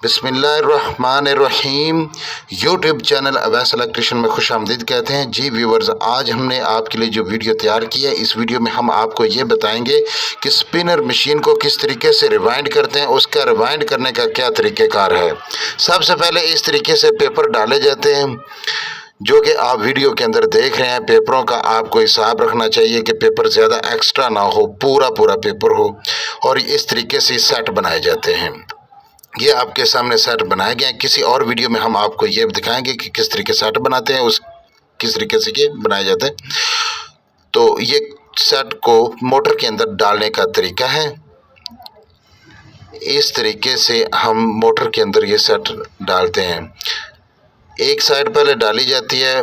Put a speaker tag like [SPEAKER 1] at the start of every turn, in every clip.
[SPEAKER 1] बिस्मिल्लाहिर्रहमानिर्रहीम। YouTube channel Awais electrician में खुश आमदीद कहते हैं। जी व्यूवर्स, आज हमने आपके लिए जो वीडियो तैयार की है, इस वीडियो में हम आपको ये बताएंगे कि स्पिनर मशीन को किस तरीके से रिवाइंड करते हैं, उसका रिवाइंड करने का क्या तरीक़ेकार है। सबसे पहले इस तरीके से पेपर डाले जाते हैं जो कि आप वीडियो के अंदर देख रहे हैं। पेपरों का आपको हिसाब रखना चाहिए कि पेपर ज़्यादा एक्स्ट्रा ना हो, पूरा पेपर हो। और इस तरीके से सेट बनाए जाते हैं। ये आपके सामने सेट बनाए गए हैं। किसी और वीडियो में हम आपको ये दिखाएंगे कि किस तरीके से सेट बनाते हैं, उस किस तरीके से ये बनाए जाते हैं। तो ये सेट को मोटर के अंदर डालने का तरीका है। इस तरीके से हम मोटर के अंदर ये सेट डालते हैं। एक साइड पहले डाली जाती है,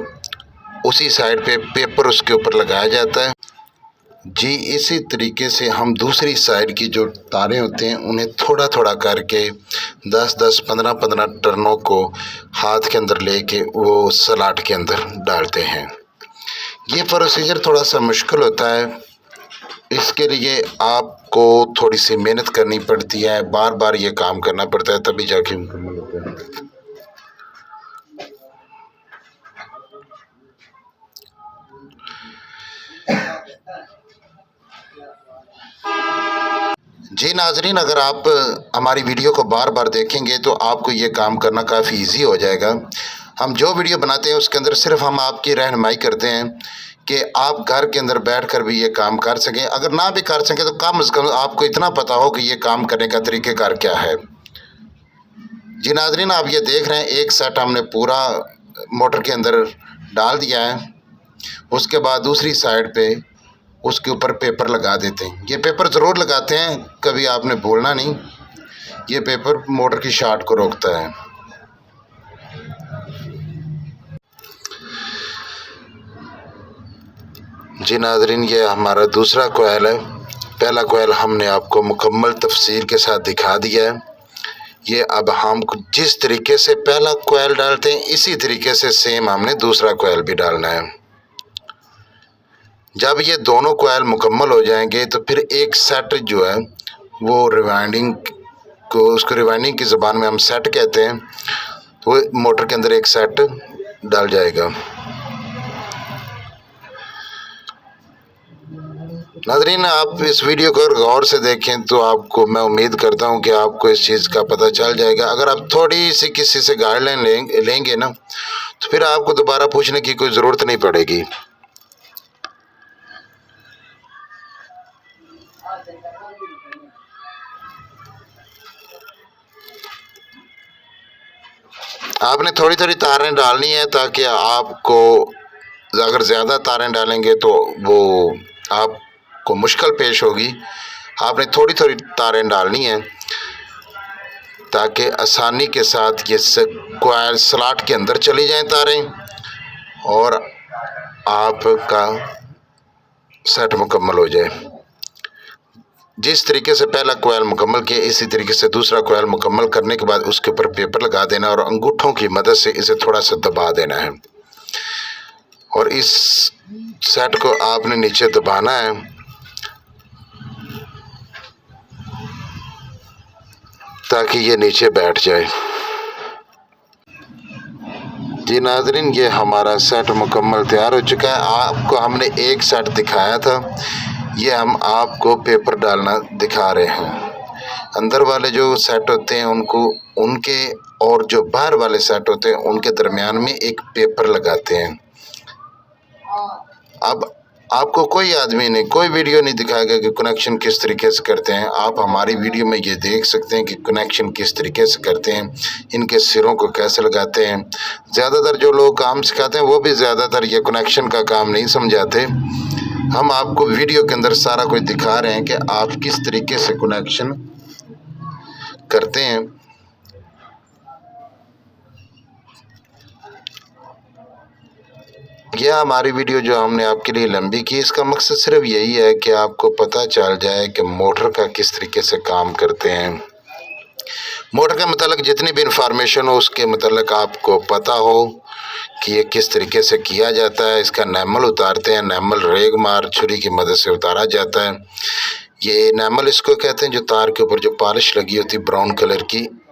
[SPEAKER 1] उसी साइड पे पेपर उसके ऊपर लगाया जाता है। जी इसी तरीके से हम दूसरी साइड की जो तारें होते हैं उन्हें थोड़ा थोड़ा करके 10-10, 15-15 टर्नों को हाथ के अंदर लेके वो स्लॉट के अंदर डालते हैं। ये प्रोसीजर थोड़ा सा मुश्किल होता है। इसके लिए आपको थोड़ी सी मेहनत करनी पड़ती है, बार बार ये काम करना पड़ता है, तभी जाके मुकम्मल होता है। जी नाजरीन, अगर आप हमारी वीडियो को बार बार देखेंगे तो आपको ये काम करना काफ़ी इजी हो जाएगा। हम जो वीडियो बनाते हैं उसके अंदर सिर्फ हम आपकी रहनुमाई करते हैं कि आप घर के अंदर बैठकर भी ये काम कर सकें। अगर ना भी कर सकें तो कम से कम आपको इतना पता हो कि ये काम करने का तरीक़ेकार क्या है। जी नाजरीन, आप ये देख रहे हैं एक सेट हमने पूरा मोटर के अंदर डाल दिया है। उसके बाद दूसरी साइड पे उसके ऊपर पेपर लगा देते हैं। ये पेपर ज़रूर लगाते हैं, कभी आपने भूलना नहीं। ये पेपर मोटर की शॉर्ट को रोकता है। जी नाज़रीन, ये हमारा दूसरा कोयल है। पहला कोयल हमने आपको मुकम्मल तफसील के साथ दिखा दिया है। ये अब हम जिस तरीके से पहला कोयल डालते हैं इसी तरीके से सेम हमने दूसरा कोयल भी डालना है। जब ये दोनों कोयल मुकम्मल हो जाएंगे तो फिर एक सेट जो है वो रिवाइंडिंग को, उसको रिवाइंडिंग की ज़बान में हम सेट कहते हैं, तो वो मोटर के अंदर एक सेट डाल जाएगा। नाज़रीन, आप इस वीडियो को गौर से देखें तो आपको, मैं उम्मीद करता हूं कि आपको इस चीज़ का पता चल जाएगा। अगर आप थोड़ी सी किसी से गाइडलाइन लेंगे ना तो फिर आपको दोबारा पूछने की कोई ज़रूरत नहीं पड़ेगी। आपने थोड़ी थोड़ी तारें डालनी है ताकि आपको, अगर ज़्यादा तारें डालेंगे तो वो आपको मुश्किल पेश होगी। आपने थोड़ी थोड़ी तारें डालनी है ताकि आसानी के साथ ये कोयल स्लॉट के अंदर चली जाएं तारें और आपका सेट मुकम्मल हो जाए। जिस तरीके से पहला कोयल मुकम्मल किया, इसी तरीके से दूसरा कोयल मुकम्मल करने के बाद उसके ऊपर पेपर लगा देना और अंगूठों की मदद से इसे थोड़ा सा दबा देना है। और इस सेट को आपने नीचे दबाना है ताकि ये नीचे बैठ जाए। जी नाज़रीन, ये हमारा सेट मुकम्मल तैयार हो चुका है। आपको हमने एक सेट दिखाया था, ये हम आपको पेपर डालना दिखा रहे हैं। अंदर वाले जो सेट होते हैं उनके और जो बाहर वाले सेट होते हैं उनके दरमियान में एक पेपर लगाते हैं। अब आपको कोई आदमी नहीं, कोई वीडियो नहीं दिखाएगा कि कनेक्शन किस तरीके से करते हैं। आप हमारी वीडियो में ये देख सकते हैं कि कनेक्शन किस तरीके से करते हैं, इनके सिरों को कैसे लगाते हैं। ज़्यादातर जो लोग काम सिखाते हैं वो भी ज़्यादातर ये कनेक्शन का काम नहीं समझाते। हम आपको वीडियो के अंदर सारा कुछ दिखा रहे हैं कि आप किस तरीके से कनेक्शन करते हैं। यह हमारी वीडियो जो हमने आपके लिए लंबी की, इसका मकसद सिर्फ यही है कि आपको पता चल जाए कि मोटर का किस तरीके से काम करते हैं। मोटर के मतलब जितनी भी इंफॉर्मेशन हो उसके मतलब आपको पता हो कि ये किस तरीके से किया जाता है। इसका नैमल उतारते हैं, नैमल रेग मार छुरी की मदद से उतारा जाता है। ये नैमल इसको कहते हैं जो तार के ऊपर जो पॉलिश लगी होती है ब्राउन कलर की,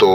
[SPEAKER 1] 2